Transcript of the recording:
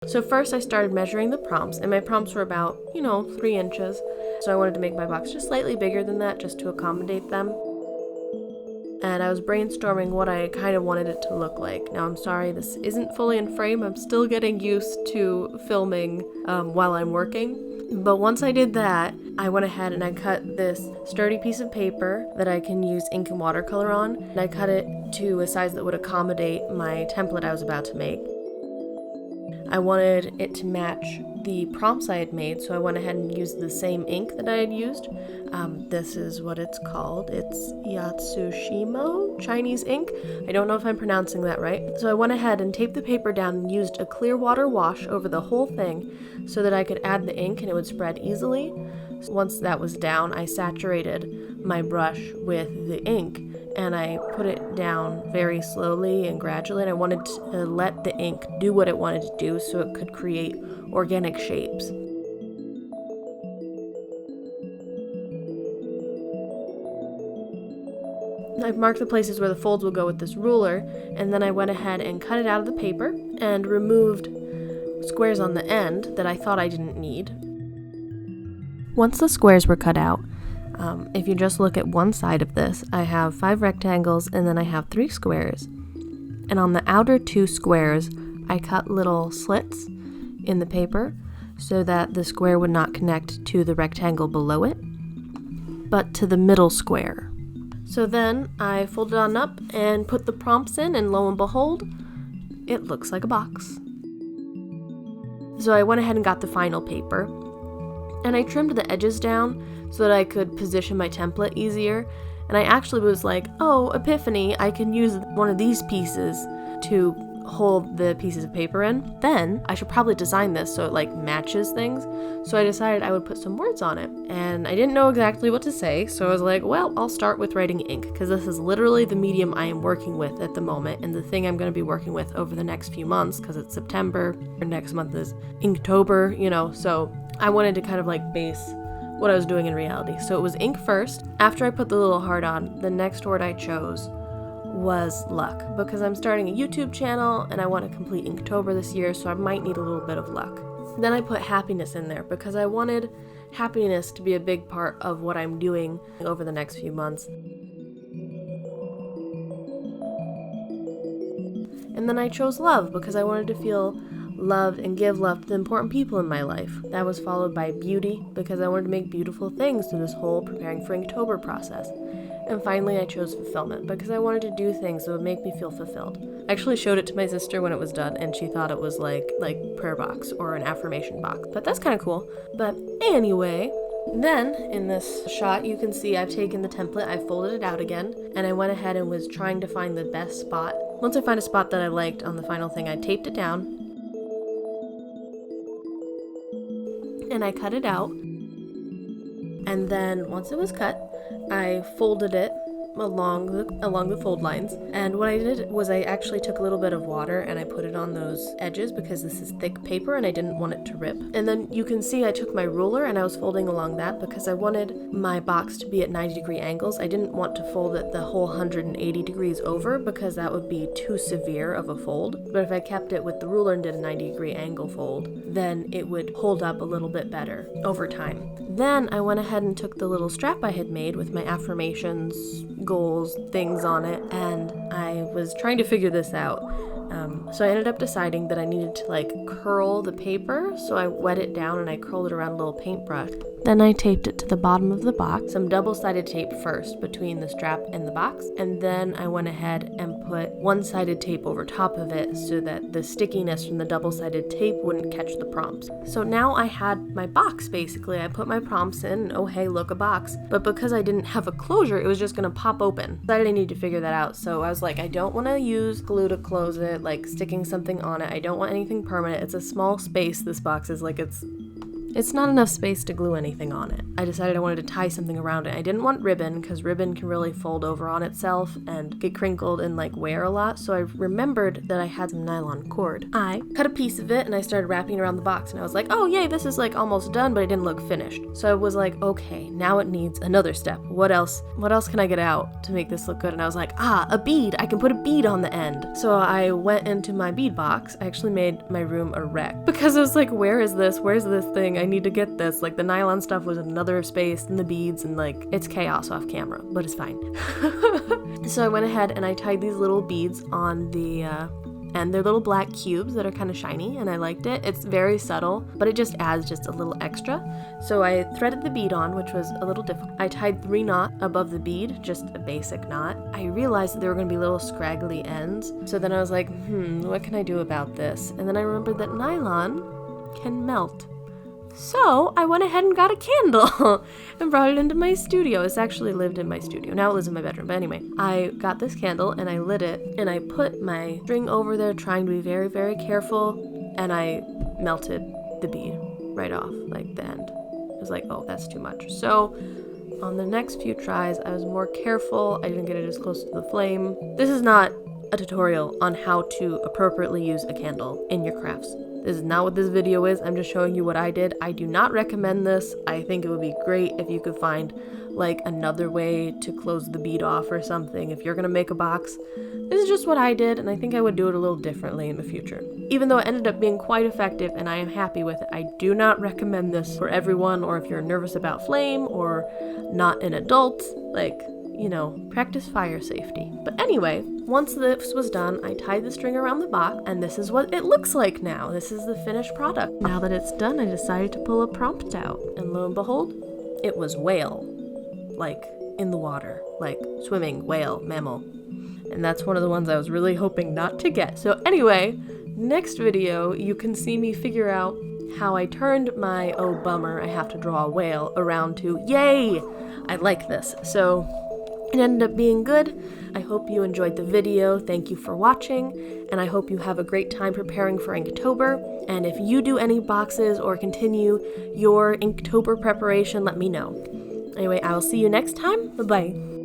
So first I started measuring the prompts, and my prompts were about, 3 inches. So I wanted to make my box just slightly bigger than that just to accommodate them. And I was brainstorming what I kind of wanted it to look like. Now I'm sorry, this isn't fully in frame. I'm still getting used to filming while I'm working. But once I did that, I went ahead and I cut this sturdy piece of paper that I can use ink and watercolor on. And I cut it to a size that would accommodate my template I was about to make. I wanted it to match the prompts I had made, so I went ahead and used the same ink that I had used. This is what it's called. It's Yatsushimo Chinese ink. I don't know if I'm pronouncing that right. So I went ahead and taped the paper down and used a clear water wash over the whole thing so that I could add the ink and it would spread easily. Once that was down, I saturated my brush with the ink and I put it down very slowly and gradually, and I wanted to let the ink do what it wanted to do so it could create organic shapes. I've marked the places where the folds will go with this ruler, and then I went ahead and cut it out of the paper and removed squares on the end that I thought I didn't need. Once the squares were cut out, if you just look at one side of this, I have 5 rectangles and then I have 3 squares. And on the outer 2 squares, I cut little slits in the paper so that the square would not connect to the rectangle below it, but to the middle square. So then I folded on up and put the prompts in, and lo and behold, it looks like a box. So I went ahead and got the final paper, and I trimmed the edges down so that I could position my template easier. And I actually was like, oh, epiphany, I can use one of these pieces to hold the pieces of paper in. Then I should probably design this so it matches things. So I decided I would put some words on it, and I didn't know exactly what to say. So I was like, well, I'll start with writing ink, because this is literally the medium I am working with at the moment and the thing I'm going to be working with over the next few months, because it's September and next month is Inktober, so I wanted to kind of base what I was doing in reality. So it was ink first. After I put the little heart on, the next word I chose was luck, because I'm starting a YouTube channel and I want to complete Inktober this year, so I might need a little bit of luck. Then I put happiness in there because I wanted happiness to be a big part of what I'm doing over the next few months. And then I chose love because I wanted to feel loved and give love to the important people in my life. That was followed by beauty because I wanted to make beautiful things through this whole preparing for Inktober process. And finally I chose fulfillment because I wanted to do things that would make me feel fulfilled. I actually showed it to my sister when it was done, and she thought it was like prayer box or an affirmation box, but that's kind of cool. But anyway, then in this shot you can see I've taken the template, I folded it out again, and I went ahead and was trying to find the best spot. Once I found a spot that I liked on the final thing, I taped it down and I cut it out, and then once it was cut, I folded it along the fold lines. And what I did was I actually took a little bit of water and I put it on those edges because this is thick paper and I didn't want it to rip. And then you can see I took my ruler and I was folding along that because I wanted my box to be at 90-degree angles. I didn't want to fold it the whole 180 degrees over because that would be too severe of a fold. But if I kept it with the ruler and did a 90-degree angle fold, then it would hold up a little bit better over time. Then I went ahead and took the little strap I had made with my affirmations, goals, things on it, and I was trying to figure this out. So I ended up deciding that I needed to curl the paper, so I wet it down and I curled it around a little paintbrush. Then I taped it to the bottom of the box, some double-sided tape first between the strap and the box, and then I went ahead and put one-sided tape over top of it so that the stickiness from the double-sided tape wouldn't catch the prompts. So now I had my box basically. I put my prompts in and oh hey, look, a box. But because I didn't have a closure, it was just gonna pop open. I didn't need to figure that out, so I was like, I don't want to use glue to close it, sticking something on it. I don't want anything permanent. It's a small space, this box is, It's not enough space to glue anything on it. I decided I wanted to tie something around it. I didn't want ribbon because ribbon can really fold over on itself and get crinkled and like wear a lot. So I remembered that I had some nylon cord. I cut a piece of it and I started wrapping it around the box, and I was like, oh yay, this is like almost done, but it didn't look finished. So I was like, okay, now it needs another step. What else can I get out to make this look good? And I was like, a bead. I can put a bead on the end. So I went into my bead box. I actually made my room a wreck because I was like, where is this? Where's this thing? I need to get this. Like the nylon stuff was in another space than the beads, and like it's chaos off camera, but it's fine. So I went ahead and I tied these little beads on the and they're little black cubes that are kind of shiny, and I liked it. It's very subtle, but it just adds just a little extra. So I threaded the bead on, which was a little difficult. I tied 3 knots above the bead, just a basic knot. I realized that there were going to be little scraggly ends. So then I was like, what can I do about this? And then I remembered that nylon can melt. So I went ahead and got a candle and brought it into my studio. It's actually lived in my studio. Now it lives in my bedroom. But anyway, I got this candle and I lit it and I put my string over there, trying to be very, very careful. And I melted the bead right off, like the end. I was like, oh, that's too much. So on the next few tries, I was more careful. I didn't get it as close to the flame. This is not a tutorial on how to appropriately use a candle in your crafts. This is not what this video is. I'm just showing you what I did. I do not recommend this. I think it would be great if you could find like another way to close the bead off or something if you're gonna make a box. This is just what I did, and I think I would do it a little differently in the future. Even though it ended up being quite effective and I am happy with it, I do not recommend this for everyone, or if you're nervous about flame or not an adult, like, you know, practice fire safety. But anyway, once this was done, I tied the string around the box, and this is what it looks like now. This is the finished product. Now that it's done, I decided to pull a prompt out, and lo and behold, it was whale. Like, in the water. Like, swimming, whale, mammal. And that's one of the ones I was really hoping not to get. So anyway, next video, you can see me figure out how I turned my, oh bummer, I have to draw a whale, around to, yay, I like this. So it ended up being good. I hope you enjoyed the video. Thank you for watching, and I hope you have a great time preparing for Inktober. And if you do any boxes or continue your Inktober preparation, let me know. Anyway, I will see you next time. Bye-bye.